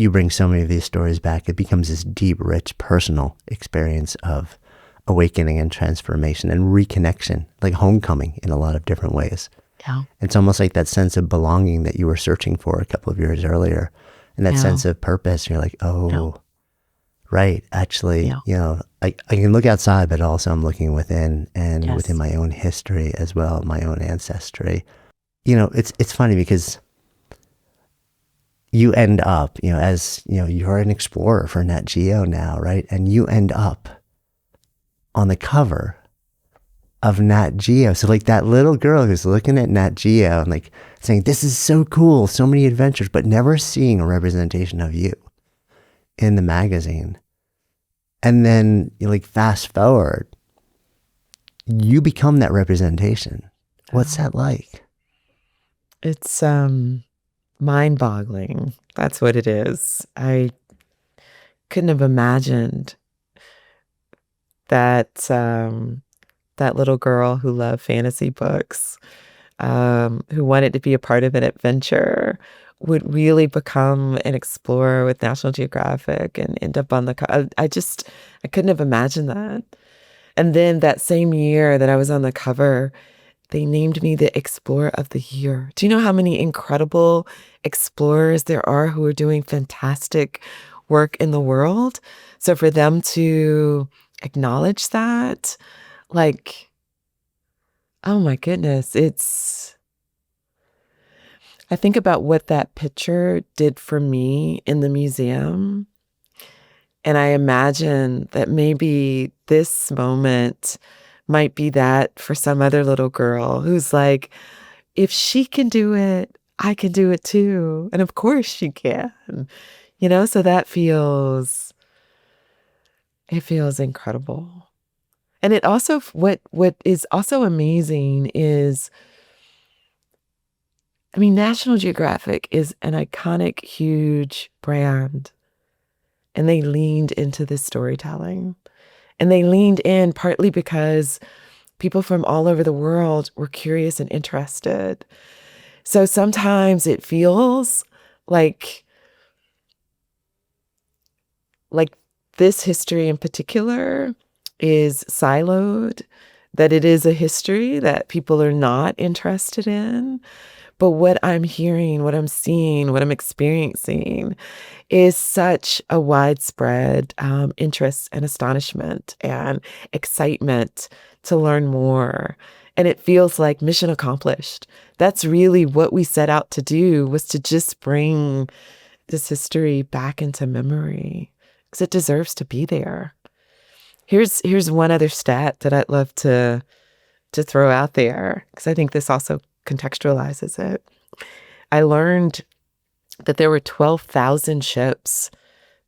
bring so many of these stories back. It becomes this deep, rich, personal experience of awakening and transformation and reconnection, like homecoming in a lot of different ways. Yeah. It's almost like that sense of belonging that you were searching for a couple of years earlier, and that sense of purpose. You're like, oh, right. Actually, I can look outside, but also I'm looking within and within my own history as well, my own ancestry. It's funny because you end up, as you're an explorer for NatGeo now, right? And you end up on the cover of NatGeo. So like that little girl who's looking at NatGeo and like saying, this is so cool, so many adventures, but never seeing a representation of you in the magazine. And then you like fast forward, you become that representation. What's that like? It's mind-boggling. That's what it is. I couldn't have imagined that that little girl who loved fantasy books, who wanted to be a part of an adventure, would really become an explorer with National Geographic and end up on the cover. I couldn't have imagined that. And then that same year that I was on the cover, they named me the Explorer of the Year. Do you know how many incredible explorers there are who are doing fantastic work in the world? So for them to acknowledge that, like, oh my goodness, I think about what that picture did for me in the museum. And I imagine that maybe this moment might be that for some other little girl who's like, if she can do it, I can do it too. And of course she can, so it feels incredible. And it also, what is also amazing is, National Geographic is an iconic, huge brand. And they leaned into this storytelling. And they leaned in partly because people from all over the world were curious and interested. So sometimes it feels like this history in particular is siloed, that it is a history that people are not interested in. But what I'm hearing, what I'm seeing, what I'm experiencing is such a widespread interest and astonishment and excitement to learn more. And it feels like mission accomplished. That's really what we set out to do, was to just bring this history back into memory, because it deserves to be there. Here's one other stat that I'd love to throw out there, because I think this also contextualizes it. I learned that there were 12,000 ships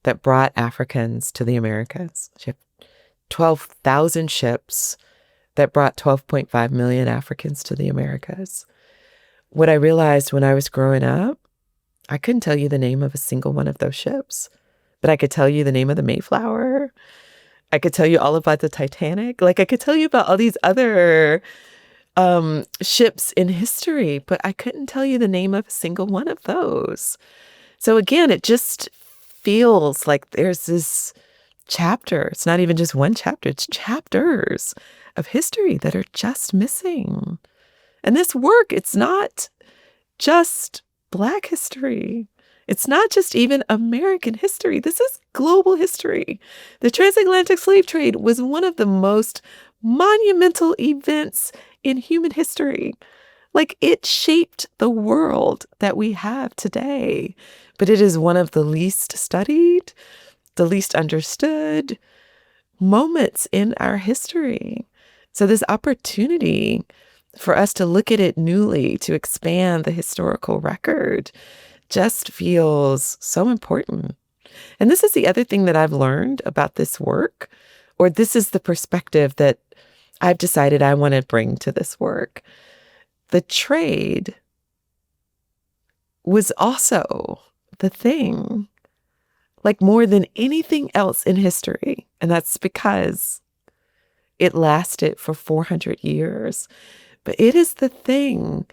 that brought Africans to the Americas. 12,000 ships that brought 12.5 million Africans to the Americas. What I realized when I was growing up, I couldn't tell you the name of a single one of those ships, but I could tell you the name of the Mayflower. I could tell you all about the Titanic. Like, I could tell you about all these other ships in history, but I couldn't tell you the name of a single one of those. So again, it just feels like there's this chapter. It's not even just one chapter, it's chapters of history that are just missing. And this work, it's not just Black history. It's not just even American history. This is global history. The transatlantic slave trade was one of the most monumental events in human history. Like, it shaped the world that we have today, but it is one of the least studied, the least understood moments in our history. So this opportunity for us to look at it newly, to expand the historical record, just feels so important. And this is the other thing that I've learned about this work, or this is the perspective that I've decided I want to bring to this work. The trade was also the thing, like more than anything else in history. And that's because it lasted for 400 years. But it is the thing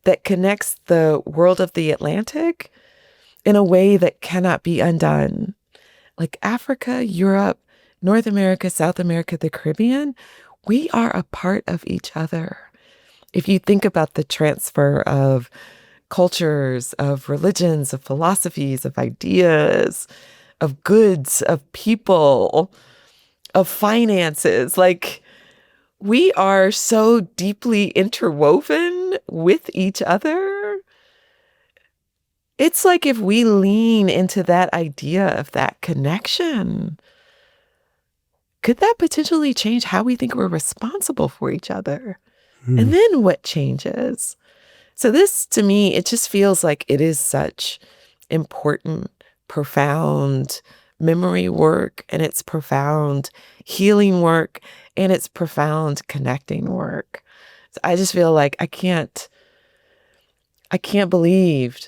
that connects the world of the Atlantic in a way that cannot be undone. Like Africa, Europe, North America, South America, the Caribbean, we are a part of each other. If you think about the transfer of cultures, of religions, of philosophies, of ideas, of goods, of people, of finances, like we are so deeply interwoven with each other. It's like if we lean into that idea of that connection, could that potentially change how we think we're responsible for each other? And then what changes? So this, to me, it just feels like it is such important, profound memory work, and it's profound healing work, and it's profound connecting work. So I just feel like I can't believe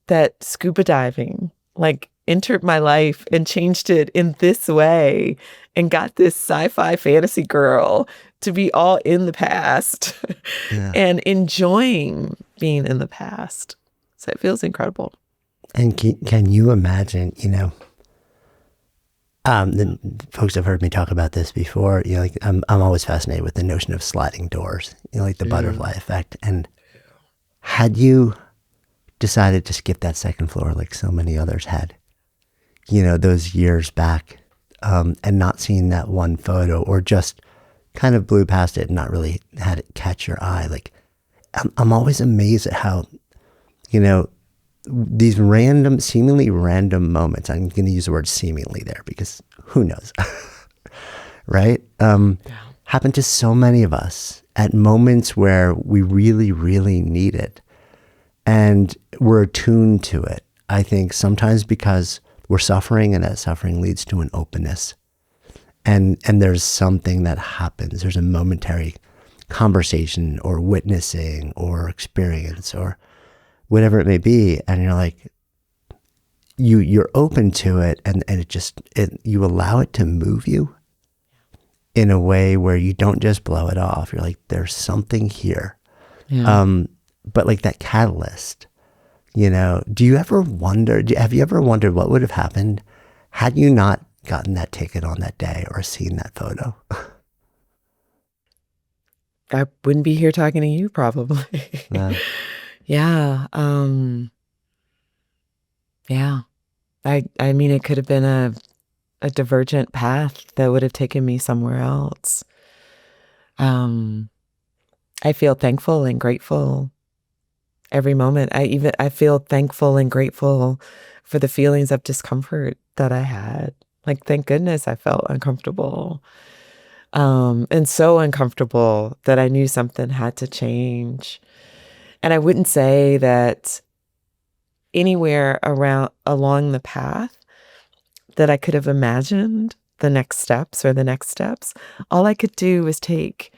that scuba diving like entered my life and changed it in this way and got this sci-fi fantasy girl to be all in the past Yeah. and enjoying being in the past. So it feels incredible. And can you imagine, the folks have heard me talk about this before, like I'm always fascinated with the notion of sliding doors, like the butterfly effect. And had you decided to skip that second floor like so many others had, those years back, and not seeing that one photo, or just kind of blew past it and not really had it catch your eye, like I'm always amazed at how, these seemingly random moments, I'm going to use the word seemingly there because who knows, right? Happen to so many of us at moments where we really, really need it. And we're attuned to it, I think, sometimes because we're suffering, and that suffering leads to an openness. And there's something that happens. There's a momentary conversation or witnessing or experience or whatever it may be. And you're like, you're open to it, and you allow it to move you in a way where you don't just blow it off. You're like, there's something here. Yeah. But like that catalyst, do you ever wonder, have you ever wondered what would have happened had you not gotten that ticket on that day or seen that photo? I wouldn't be here talking to you probably. Yeah. Yeah. Yeah. I mean, it could have been a divergent path that would have taken me somewhere else. I feel thankful and grateful every moment. I feel thankful and grateful for the feelings of discomfort that I had. Like, thank goodness I felt uncomfortable. And so uncomfortable that I knew something had to change. And I wouldn't say that anywhere along the path that I could have imagined the next steps or the next steps. All I could do was take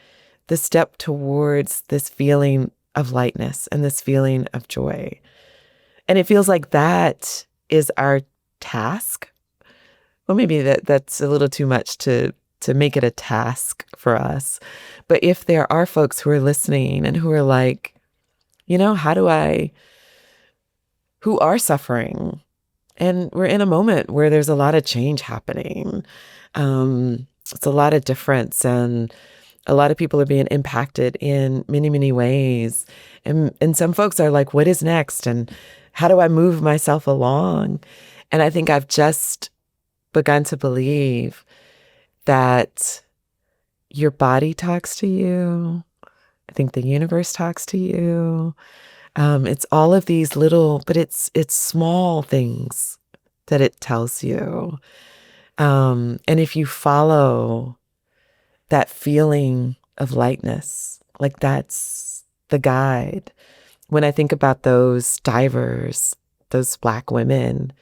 the step towards this feeling of lightness and this feeling of joy. And it feels like that is our task. Well, maybe that's a little too much to make it a task for us. But if there are folks who are listening and who are like, who are suffering, And we're in a moment where there's a lot of change happening. It's a lot of difference, and a lot of people are being impacted in many, many ways. And some folks are like, what is next? And how do I move myself along? And I think I've just begun to believe that your body talks to you. I think the universe talks to you. It's all of these little, but it's small things that it tells you. And if you follow that feeling of lightness, like that's the guide. When I think about those divers, those Black women,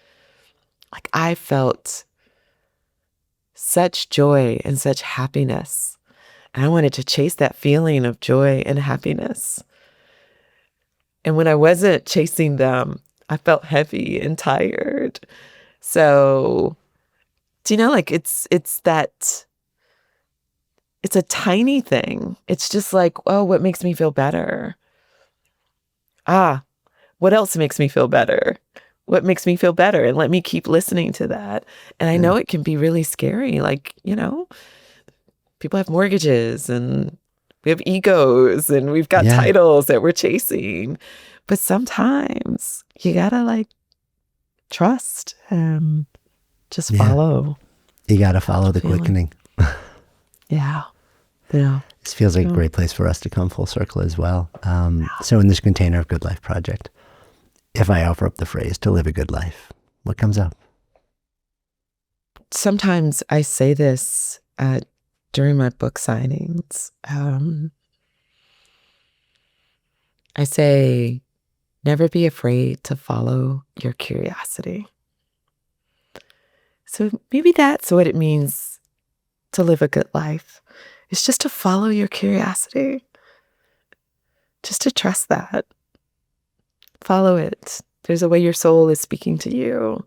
like I felt such joy and such happiness. And I wanted to chase that feeling of joy and happiness. And when I wasn't chasing them, I felt heavy and tired. So, do you know, like it's that, it's a tiny thing. It's just like, oh, what makes me feel better? Ah, what else makes me feel better? What makes me feel better? And let me keep listening to that. And I know it can be really scary. Like, people have mortgages and we have egos and we've got titles that we're chasing. But sometimes you gotta like trust and just follow. You gotta follow the quickening. Yeah. Yeah. This feels like a great place for us to come full circle as well. So in this container of Good Life Project, if I offer up the phrase to live a good life, what comes up? Sometimes I say this during my book signings. I say, never be afraid to follow your curiosity. So maybe that's what it means to live a good life. It's just to follow your curiosity. Just to trust that. Follow it. There's a way your soul is speaking to you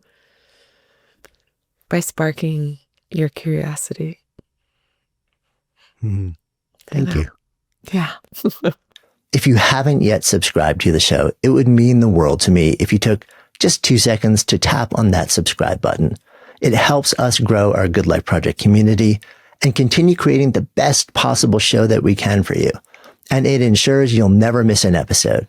by sparking your curiosity. Thank you. Yeah. If you haven't yet subscribed to the show, it would mean the world to me if you took just 2 seconds to tap on that subscribe button. It helps us grow our Good Life Project community and continue creating the best possible show that we can for you. And it ensures you'll never miss an episode.